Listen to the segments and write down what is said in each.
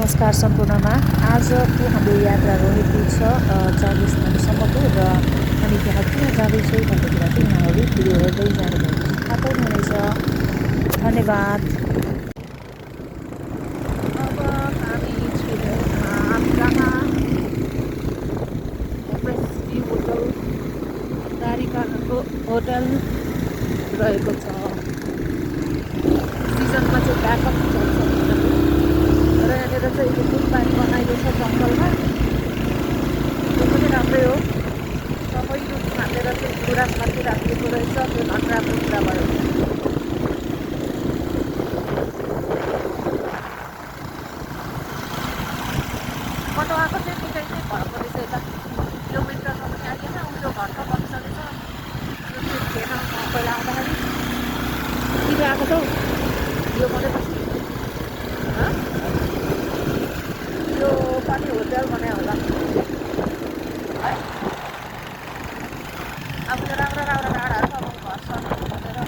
नमस्कार सम्पूर्णमा। आजको हाम्रो यात्रा रहेको छ चालिससम्मको र हामी त्यहाँ किन जाँदैछौँ भन्ने कुरा चाहिँ यहाँहरू भिडियो हेर्दै जानुभयो थाहा पाउनुहुनेछ। धन्यवाद। अब हामी जहाँ होटल द्वारिकाको होटल रहेको छ। सिजनमा चाहिँ ब्याकअप चल्छ र यहाँनिर चाहिँ यो फुलबारी बनाइएको छ जङ्गलमा। त्यो पनि राम्रै हो। सबै रुख हालेर चाहिँ गुराँस माथि राखिएको रहेछ। त्यो झन् राम्रो कुरा भयो। मनोआएको चाहिँ निकै नै भएको रहेछ। यता यो विन्टरमा पनि आइएन। उयो घरमा बसिसकेछ। यो चाहिँ थिएन पहिला आउँदाखेरि। तिमी आएको छौ यो भनेपछि यो पनि होटल भने होला है। अब यो राम्रो राम्रो डाँडाहरू अब घर सर्नु भनेर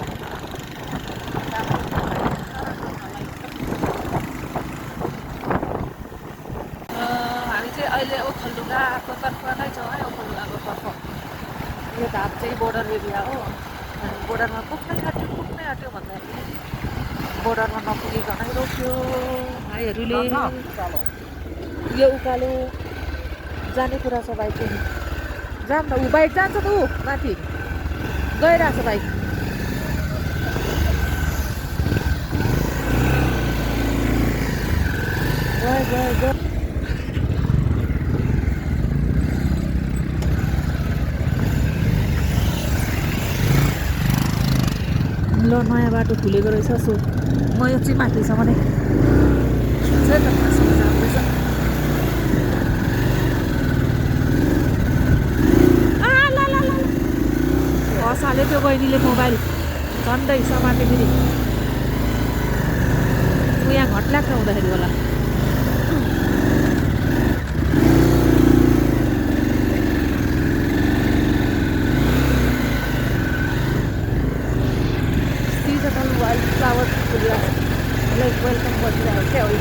हामी चाहिँ अहिले ओखलढुङ्गाको तर्फ नै छौँ है। ओखलढुङ्गाको तर्फ यो धाप चाहिँ बोर्डर एरिया हो। बोर्डरमा पुग्नै आँट्यो भन्दाखेरि बोर्डरमा नपुगिकन रोक्यो भाइहरूले। यो उकालो जाने कुरा छ बाइक पनि। जाम न, ऊ बाइक जान्छ त ऊ माथि गइरहेछ बाइक। गयो ल नयाँ बाटो खुलेको रहेछ। सो म यो चाहिँ माथिसम्म नै जाँदैछ। हँसाले त्यो बहिनीले मोबाइल झन्डै समाते फेरि। ऊ यहाँ घटल्याक हुँदाखेरि होला। सिजनल वाइल्ड फ्लावर फुलिरहेको छ। लाइक वेलकम गरिरहेको क्या हो।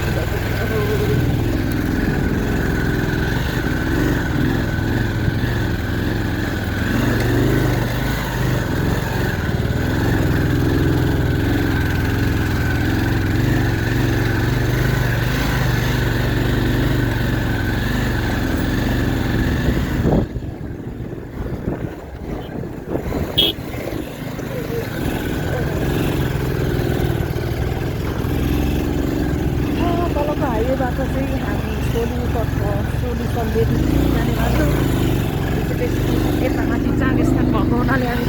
बाटो चाहिँ हामी सोलु सल्लेरी जाने बाटो। यता माथि चाँगेस्थान भएको हुनाले हामी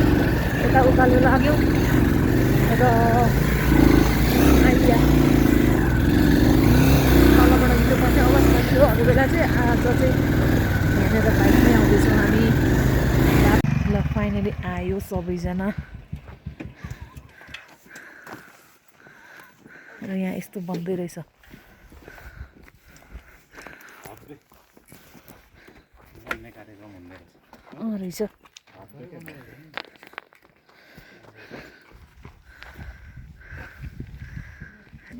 यता उकालो लाग्यौँ र आइया तलबाट हिँड्नु पर्ने अवस्था थियो। अरू बेला चाहिँ आज चाहिँ यहाँनिर बाइकमै आउँदैछौँ हामी। ल फाइनली आयो सबैजना र यहाँ यस्तो बन्दै रहेछ रहेछ।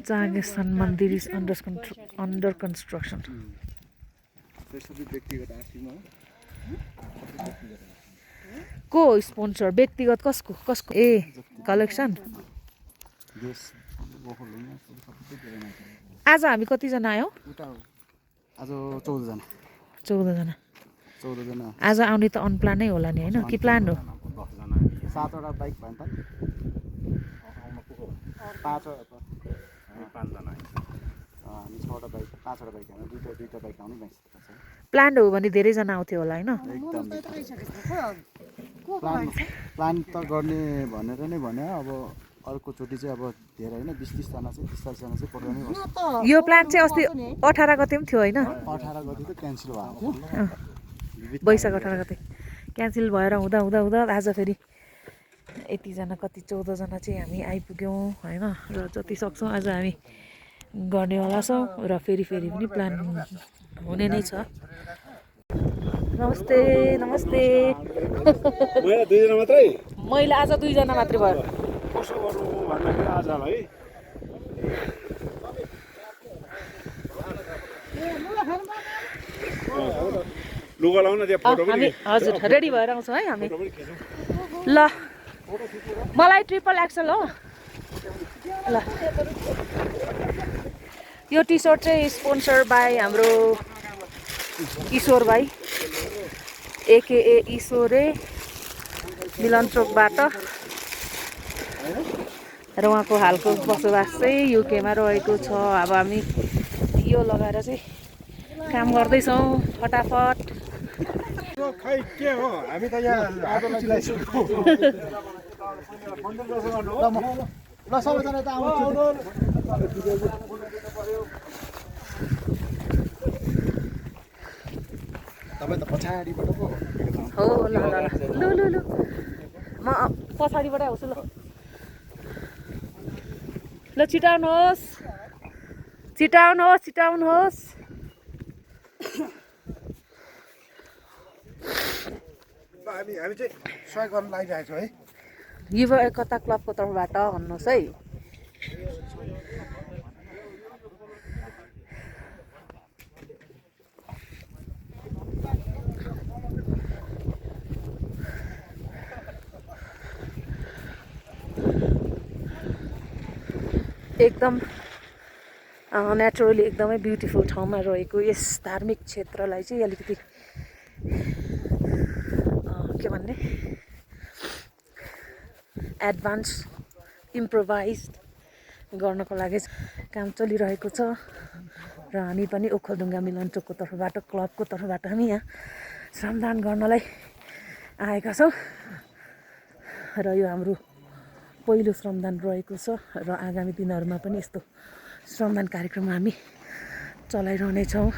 चाँगेस्थान मन्दिर इज अन्डर कन्स्ट्रक्सन। को स्पोन्सर? व्यक्तिगत कसको? ए कलेक्सन। आज हामी कतिजना आयौँ? आज 14जना। 14जना। आज आउने त अनप्लानै होला नि होइन कि प्लान हो? 7वटा बाइक भयो नि त। 5जना हामी 6वटा बाइक 5वटा बाइक होइन, दुईटा बाइक आउने बाइक। प्लान हो भने धेरैजना आउँथ्यो होला होइन? प्लान त गर्ने भनेर नै भने। अब अर्कोचोटि चाहिँ अब धेरै होइन 20-30जना चाहिँ 27जना चाहिँ प्रोग्रामै गर्छ। यो प्लान चाहिँ अस्ति 18 गते पनि थियो होइन? 18 गते त क्यान्सल भएको थियो। वैशाख 18 गते क्यान्सल भएर हुँदा आज फेरि यतिजना कति 14जना चाहिँ हामी आइपुग्यौँ होइन। र जति सक्छौँ आज हामी गर्नेवाला छौँ र फेरि पनि प्लान हुने नै छ। नमस्ते। मैले आज 2जना मात्रै भयो। कसो गर्नु भन्दाखेरि आजलाई लुगा लाउन त्यहाँ फोटो हामी पनि हजुर रेडी भएर आउँछौँ है हामी फोटो पनि खिचौँ ल मलाई ट्रिपल एक्सल हो ल यो टी सर्ट चाहिँ स्पोन्सर बाई हाम्रो ईश्वर भाइ एकेए ईश्वरे मिलन चोकबाट र उहाँको हालको बसोबास चाहिँ युकेमा रहेको छ। अब हामी यो लगाएर चाहिँ काम गर्दैछौँ फटाफट। खै के हो हामी त यहाँ आगो चिलाइसक्यो ल सबैजना यता आउनु तपाईँ त पछाडिबाट पो हो ल ल ल लु लु म पछाडिबाटै आउँछु ल ल छिटाउनुहोस् छिटाउनुहोस् छिटाउनुहोस् हामी चाहिँ सहयोग गर्न लागिरहेको छौँ है युवा एकता क्लबको तर्फबाट भन्नुहोस् है। एकदम नेचुरली एकदमै ब्युटिफुल ठाउँमा रहेको यस धार्मिक क्षेत्रलाई चाहिँ अलिकति के भन्ने एडभान्स इम्प्रोभाइज गर्नको लागि काम चलिरहेको छ र हामी पनि ओखलढुङ्गा मिलनचोकको तर्फबाट क्लबको तर्फबाट हामी यहाँ श्रमदान गर्नलाई आएका छौँ र यो हाम्रो पहिलो श्रमदान रहेको छ र आगामी दिनहरूमा पनि यस्तो श्रमदान कार्यक्रम हामी चलाइरहनेछौँ।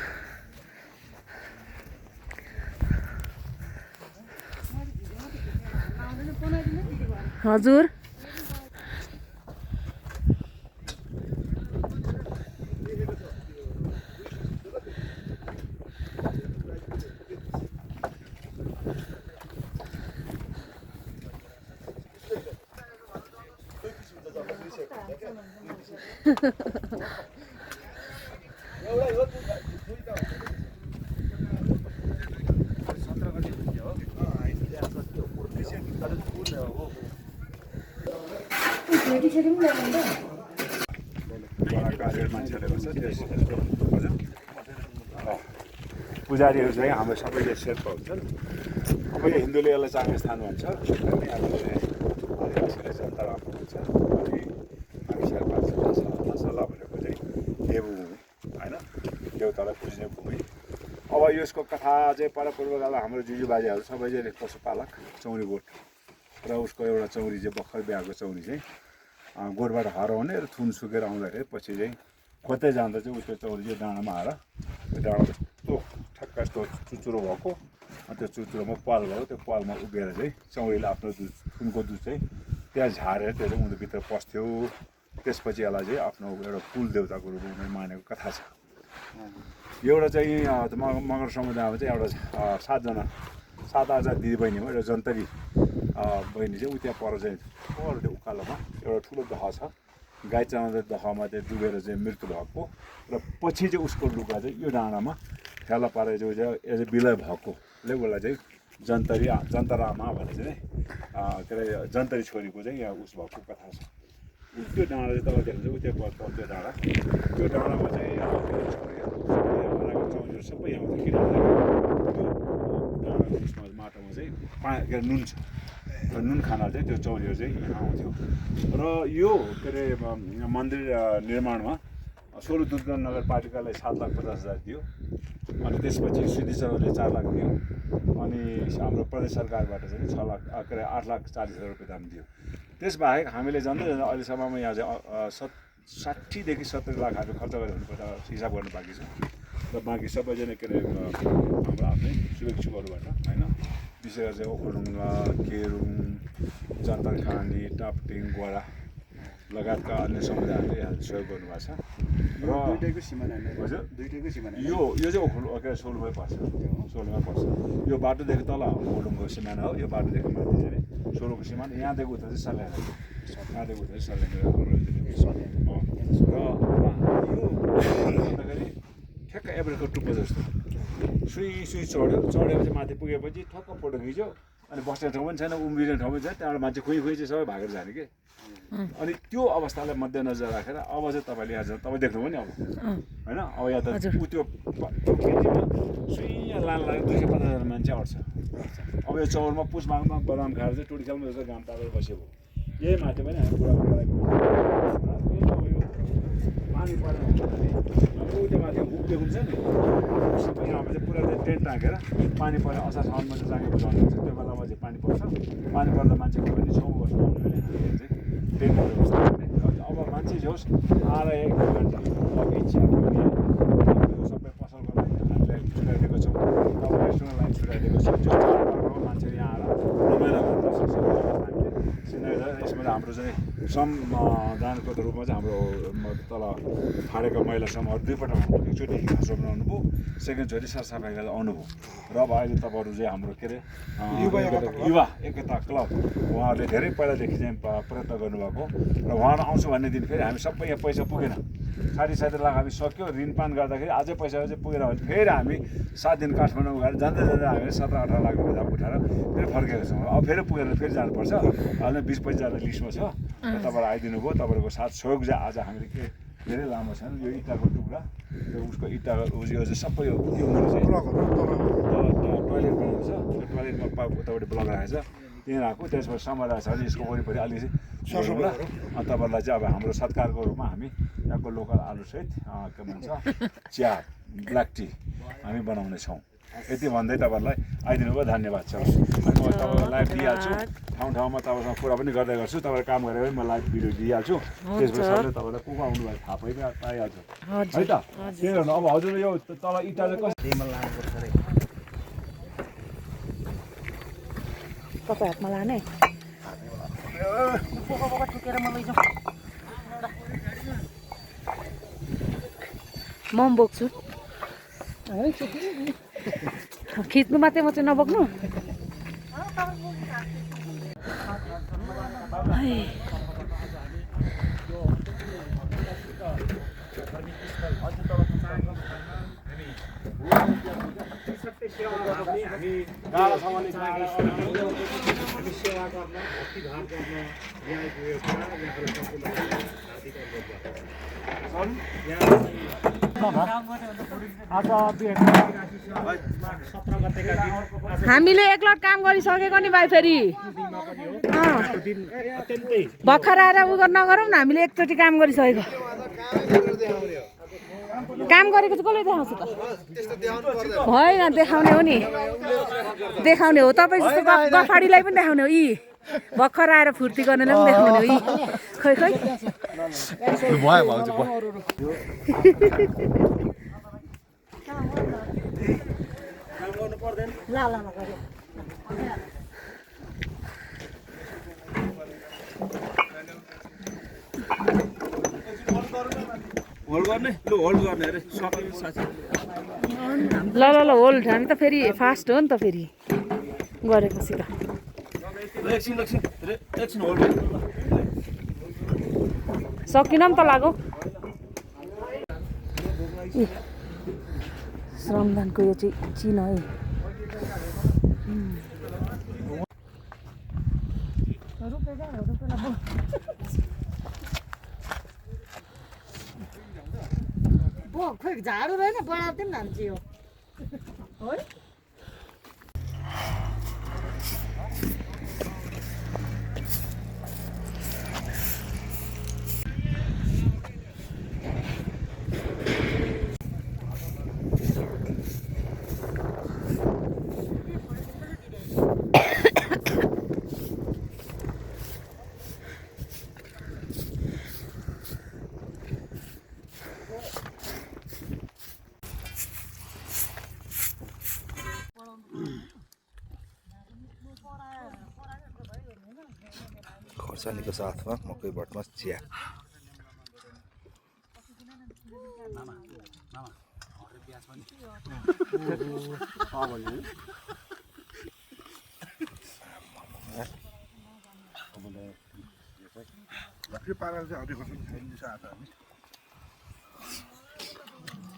हजुर मान्छेले गर्छ पुजारीहरू चाहिँ हाम्रो सबैले शेर्पा हुन्छन्। अब यो हिन्दूले यसलाई चाङ्गे स्थान भन्छ, अनि आदिवासीले जन्तरा भन्छ, अनि हामी शेर्पा नसला भनेको चाहिँ देवभूमि होइन, देवतालाई पुज्ने भूमि। अब यसको कथा चाहिँ परपूर्वकाल हाम्रो जुजुबाजेहरू सबै चाहिँ पशुपालक चौरी गोठ र उसको एउटा चौरी चाहिँ भर्खर बिहाको चौरी चाहिँ गोठबाट हराउने र थुन सुकेर आउँदाखेरि पछि चाहिँ खोज्दै जाँदा चाहिँ उसको चौरी चाहिँ डाँडामा आएर त्यो डाँडा यस्तो ठ्याक्क यस्तो चुचुरो भएको, त्यो चुचुरोमा पाल भयो, त्यो पालमा उभिएर चाहिँ चौरीले आफ्नो दुध थुनको दुध चाहिँ त्यहाँ झारेर त्यो चाहिँ उँधोभित्र पस्थ्यो। त्यसपछि यसलाई चाहिँ आफ्नो एउटा कुल देवताको रूपमा मानेको कथा छ। एउटा चाहिँ मगर समुदायमा चाहिँ एउटा 7-8जना दिदीबहिनीमा एउटा जन्तरी बहिनी चाहिँ त्यहाँ पर चाहिँ पर त्यो उकालोमा एउटा ठुलो दह छ, गाई चलाउँदा दहमा चाहिँ डुबेर चाहिँ मृत्यु भएको र पछि चाहिँ उसको लुगा चाहिँ यो डाँडामा फेला पारेर चाहिँ एज ए विलय भएकोले उसलाई चाहिँ जन्तरामा भनेर चाहिँ के अरे जन्तरी छोरीको चाहिँ यहाँ उस भएको कथा छ। त्यो डाँडा चाहिँ तल देख्नु चाहिँ त्यो डाँडा, त्यो डाँडामा चाहिँ छोरीहरू सबै यहाँ आउँछ। किन भन्दाखेरि उसमा माटोमा चाहिँ के अरे नुन छ र नुन खाना चाहिँ त्यो चौरीहरू चाहिँ यहाँ आउँथ्यो। र यो के अरे मन्दिर निर्माणमा सोलुदुर्ग नगरपालिकालाई 7,50,000 दियो, अनि त्यसपछि सिद्धिचौरले 4 लाख दियो, अनि हाम्रो प्रदेश सरकारबाट चाहिँ 8,40,000 रुपियाँ दाम दियो। त्यसबाहेक हामीले जान्दै जाँदा अहिलेसम्ममा यहाँ चाहिँ 60 देखि 70 लाख हामी खर्च गरेर हुनुपर्छ, हिसाब गर्नु बाँकी छ। र बाँकी सबैजना के अरे हाम्रो आफ्नै शुभेच्छुकहरूबाट होइन, विशेष गरी चाहिँ ओखलढुङ्गा, केरुङ, जन्तरखानी, टापटिङ, गोडा लगायतका अन्य समुदायहरूले यहाँ सहयोग गर्नुभएको छ। र दुईटैको सिमाना हजुर दुईटैको सिमाना यो चाहिँ के अरे सोलुमै पर्छ, सोलुमै पर्छ। यो बाटोदेखि तल ओखलढुङ्गाको सिमाना हो, यो बाटोदेखि माथि चाहिँ सोलुको सिमाना, यहाँदेखि उता चाहिँ सल्यान, यहाँदेखि उता चाहिँ सल्यान। र यो भन्दाखेरि ठ्याक्क एभरेजको टुप्पो जस्तो सुई चढेपछि माथि पुगेपछि ठक्क फोटो खिच्यो अनि बस्ने ठाउँ पनि छैन उम्रिने ठाउँ पनि छैन त्यहाँबाट मान्छे खुइ चाहिँ सबै भागेर जाने कि अनि त्यो अवस्थालाई मध्यनजर राखेर अब चाहिँ तपाईँले यहाँ तपाईँ देख्नुभयो नि अब होइन अब यहाँ त ऊ त्यो खेतीमा सुई लान लाग्यो 250,000 मान्छे अट्छ अब यो चौरमा पुसमाघमा बदाम खाएर चाहिँ टुडिखेलमा जस्तो घाम तापेर बसेको यही माथि पनि हामी बुढाबुढीलाई पानी परेन ऊ त्यो माथि उभिएको हुन्छ नि सबै ठाउँमा चाहिँ पुरा टेन्ट राखेर पानी पऱ्यो असार साउनमा चाहिँ जाँगे बुझाउनु हुन्छ त्यो बेलामा चाहिँ पानी पर्दा मान्छे कोही पनि छेउमा बस्नु आउनु भने चाहिँ टेन्टको व्यवस्था गर्ने अब मान्छे झोस् आएर 1-2 घन्टा अब इच्छा सबै पसल गर्न हामीले छुट्याइदिएको छौँ अब रेस्टुरेन्ट लाइन छुट्याइदिएको छौँ जो चाडपर्वमा मान्छेले यहाँ आएर रमाइलो गर्न सक्छ हामीले सिधै यसमा हाम्रो चाहिँ श्रमदानको रूपमा चाहिँ हाम्रो तल फाडेको महिला श्रमहरू 2 पल्ट एकचोटि घाँसो बनाउनु भयो सेकेन्डचोटि सरसफाइ गरेर आउनुभयो र अब अहिले तपाईँहरू चाहिँ हाम्रो के अरे युवा एकता क्लब उहाँहरूले धेरै पहिलादेखि चाहिँ प्रयत्न गर्नुभएको र उहाँहरू आउँछु भन्ने दिन फेरि हामी सबै यहाँ पैसा पुगेन 60-70 लाख हामी सक्यो ऋणपान गर्दाखेरि अझै पैसा चाहिँ पुगेन भने फेरि हामी 7 दिन काठमाडौँ गएर जाँदै हामीले 17-18 लाख रुपियाँ उठाएर फेरि फर्केको छौँ अब फेरि पुगेर फेरि जानुपर्छ अहिले 20-25 जना लिस्टमा छ तपाईँहरू आइदिनु भयो तपाईँहरूको साथ सहयोग चाहिँ आज हामीले के धेरै लामो छैन यो इँटाको टुक्रा यो उसको इँटा यो चाहिँ सबै यो मुनि चाहिँ टोइलेट बनाएको छ त्यो टोइलेटमा उतापट्टि ब्लक राखेको छ त्यहीँ राखेको त्यसमा समाएर छ भने यसको वरिपरि अलिकति सरसौला अनि तपाईँहरूलाई चाहिँ अब हाम्रो सत्कारको रूपमा हामी यहाँको लोकल आलुसहित के भन्छ चिया ब्ल्याक टी हामी बनाउनेछौँ यति भन्दै तपाईँहरूलाई आइदिनु भयो धन्यवाद छ अनि म तपाईँलाई लाइभ दिइहाल्छु ठाउँ तपाईँसँग कुरा पनि गर्दै गर्छु तपाईँले काम गरेर म लाइभ भिडियो दिइहाल्छु त्यसपछि सबले तपाईँलाई को आउनुभयो थाहा पाइहाल्छ है त त्यही गर्नु अब हजुर यो तल इँटा चाहिँ कसरी लानुपर्छ अरे तपाईँ हातमा लाने ठुकेर म लैजाउँ म पनि बोक्छु खिच्नु मात्रै म चाहिँ नबोक्नु हामीले एकलट काम गरिसकेको नि भाइ फेरि भर्खर आएर उ नगरौँ न हामीले एकचोटि काम गरिसकेको काम गरेको चाहिँ कसले देखाउँछ त होइन देखाउने हो नि देखाउने हो तपाईँ जस्तो गफाडीलाई पनि देखाउने हो यी भर्खर आएर फुर्ती गर्नेलाई पनि देखाउने हो यी खै खै ल होल्ड हामी त फेरि फास्ट हो नि त फेरि गरेपछि त सकिन नि त लागो श्रमदानको यो चाहिँ चिनो है खोइ झाडु रहेन बढाउँदै पनि जान्छ यो है खोर्सानीको साथमा मकै भट्टमा चिया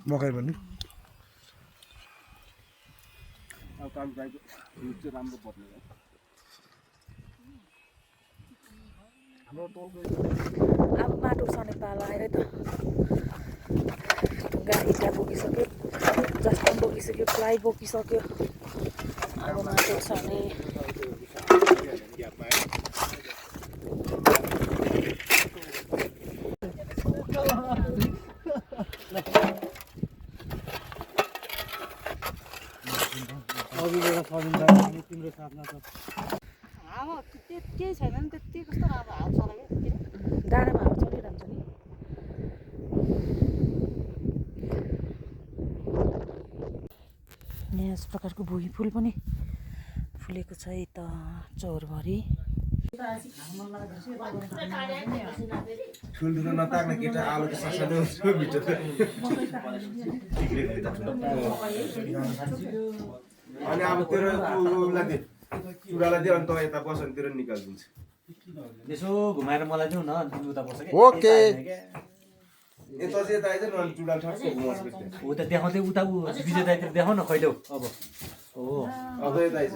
मकै पनि अब कालो गाईको दुध चाहिँ राम्रो पर्ने हो हाम्रो टोलको अब माटो उठाउने पालो आएर त ढुङ्गा इँटा बोकिसक्यो जस्टम बोकिसक्यो प्लाइ बोकिसक्यो अब माटो उठाउने तिम्रो साथमा त हावा केही छैन नि त्यति कस्तो अब हावा चलायो डाँडामा हावा चलिरहन्छ नि यहाँ यस प्रकारको भुइँ फुल पनि फुलेको छ यता चौरभरि ठुल्ठुलो नताक्ने केटा आलुको ससानो मिठो अनि अब तेरो उसलाई दे चुडालाई दे अनि त यता बस अनि तेरो निकालिदिन्छ यसो घुमाएर मलाई दिउ न तिमी उता बस्छ ओके यता चाहिँ यता आइज न अनि चुडा ठक्कै घुमाउँछ उता देखाउँदै उता विजय दाइतिर देखाउ न कहिले अब अब यता आइज